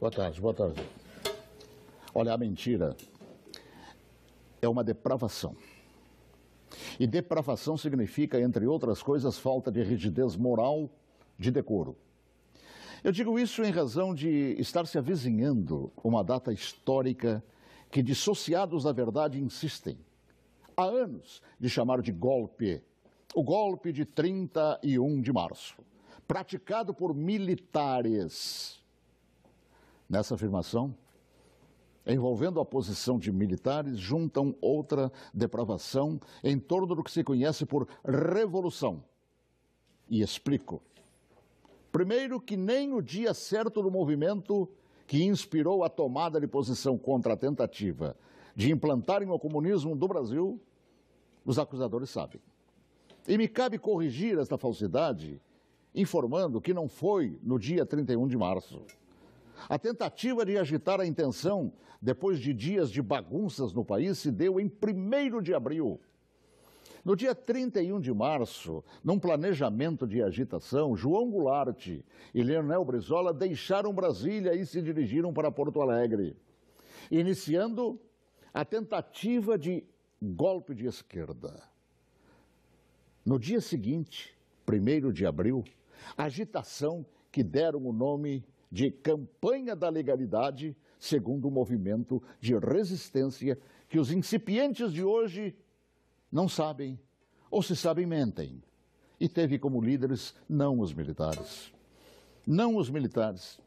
Boa tarde, boa tarde. Olha, a mentira é uma depravação. E depravação significa, entre outras coisas, falta de rigidez moral, de decoro. Eu digo isso em razão de estar se avizinhando uma data histórica que dissociados da verdade insistem, há anos, de chamar de golpe. O golpe de 31 de março, praticado por militares. Nessa afirmação, envolvendo a posição de militares, juntam outra depravação em torno do que se conhece por revolução. E explico. Primeiro, que nem o dia certo do movimento que inspirou a tomada de posição contra a tentativa de implantarem o comunismo do Brasil, os acusadores sabem. E me cabe corrigir esta falsidade, informando que não foi no dia 31 de março. A tentativa de agitar a intenção, depois de dias de bagunças no país, se deu em 1º de abril. No dia 31 de março, num planejamento de agitação, João Goulart e Leonel Brizola deixaram Brasília e se dirigiram para Porto Alegre, iniciando a tentativa de golpe de esquerda. No dia seguinte, 1º de abril, agitação que deram o nome de Campanha da Legalidade, segundo o movimento de resistência que os incipientes de hoje não sabem, ou se sabem, mentem. E teve como líderes não os militares. Não os militares,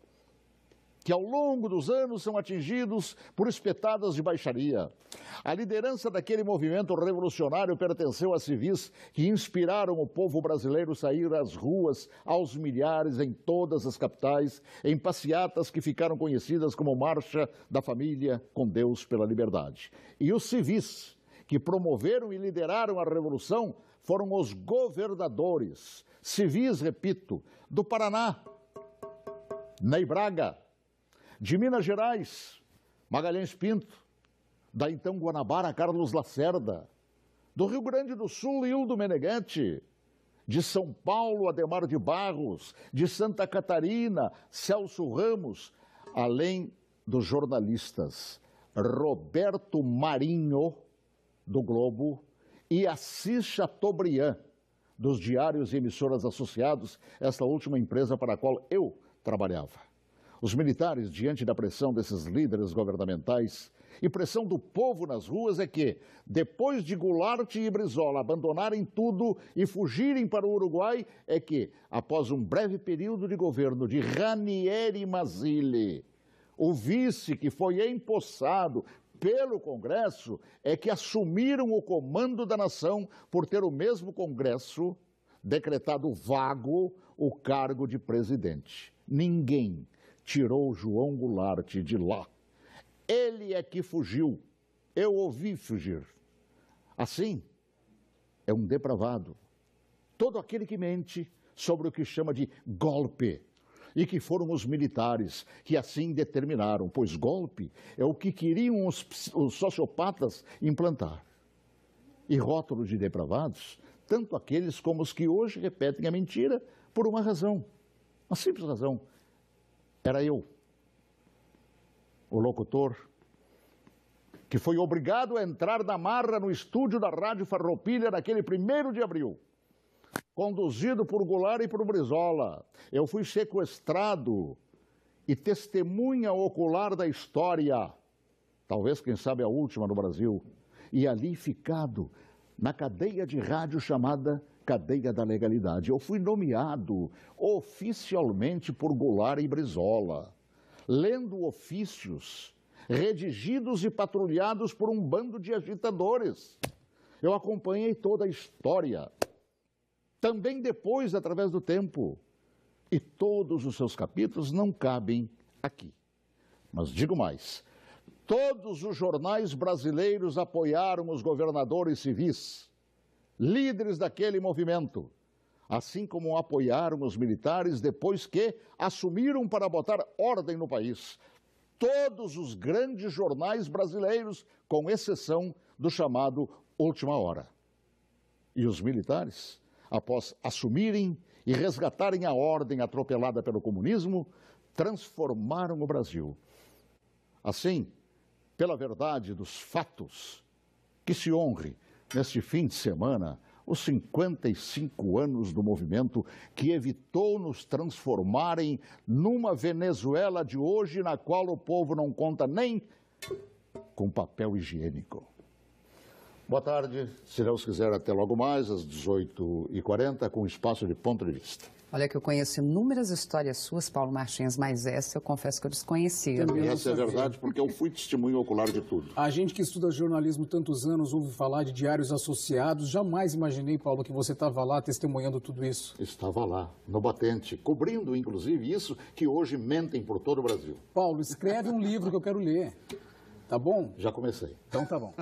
que ao longo dos anos são atingidos por espetadas de baixaria. A liderança daquele movimento revolucionário pertenceu a civis que inspiraram o povo brasileiro a sair às ruas aos milhares em todas as capitais, em passeatas que ficaram conhecidas como Marcha da Família com Deus pela Liberdade. E os civis que promoveram e lideraram a revolução foram os governadores, civis, repito, do Paraná, Ney Braga, de Minas Gerais, Magalhães Pinto, da então Guanabara, Carlos Lacerda, do Rio Grande do Sul, Hildo Meneghetti, de São Paulo, Adhemar de Barros, de Santa Catarina, Celso Ramos, além dos jornalistas Roberto Marinho, do Globo, e Assis Chateaubriand, dos diários e emissoras associados, esta última empresa para a qual eu trabalhava. Os militares, diante da pressão desses líderes governamentais e pressão do povo nas ruas, é que, depois de Goulart e Brizola abandonarem tudo e fugirem para o Uruguai, é que, após um breve período de governo de Ranieri Mazzilli, o vice que foi empossado pelo Congresso, é que assumiram o comando da nação por ter o mesmo Congresso decretado vago o cargo de presidente. Ninguém tirou João Goulart de lá. Ele é que fugiu. Eu ouvi fugir. Assim, é um depravado. Todo aquele que mente sobre o que chama de golpe. E que foram os militares que assim determinaram, pois golpe é o que queriam os sociopatas implantar. E rótulo de depravados, tanto aqueles como os que hoje repetem a mentira por uma razão, uma simples razão. Era eu, o locutor, que foi obrigado a entrar na marra no estúdio da Rádio Farroupilha naquele 1º de abril, conduzido por Goulart e por Brizola. Eu fui sequestrado e testemunha ocular da história, talvez, quem sabe, a última no Brasil, e ali ficado na cadeia de rádio chamada Cadeia da Legalidade. Eu fui nomeado oficialmente por Goulart e Brizola, lendo ofícios redigidos e patrulhados por um bando de agitadores. Eu acompanhei toda a história, também depois, através do tempo, e todos os seus capítulos não cabem aqui. Mas digo mais, todos os jornais brasileiros apoiaram os governadores civis, líderes daquele movimento, assim como apoiaram os militares depois que assumiram para botar ordem no país. Todos os grandes jornais brasileiros, com exceção do chamado Última Hora. E os militares, após assumirem e resgatarem a ordem atropelada pelo comunismo, transformaram o Brasil. Assim, pela verdade dos fatos, que se honre neste fim de semana os 55 anos do movimento que evitou nos transformarem numa Venezuela de hoje, na qual o povo não conta nem com papel higiênico. Boa tarde, se Deus quiser, até logo mais, às 18h40, com o Espaço de Ponto de Vista. Olha que eu conheço inúmeras histórias suas, Paulo Martins, mas essa eu confesso que eu desconhecia. E essa é verdade, porque eu fui testemunho ocular de tudo. A gente que estuda jornalismo tantos anos ouve falar de diários associados. Jamais imaginei, Paulo, que você estava lá testemunhando tudo isso. Estava lá, no batente, cobrindo, inclusive, isso que hoje mentem por todo o Brasil. Paulo, escreve um livro que eu quero ler. Tá bom? Já comecei. Então tá bom.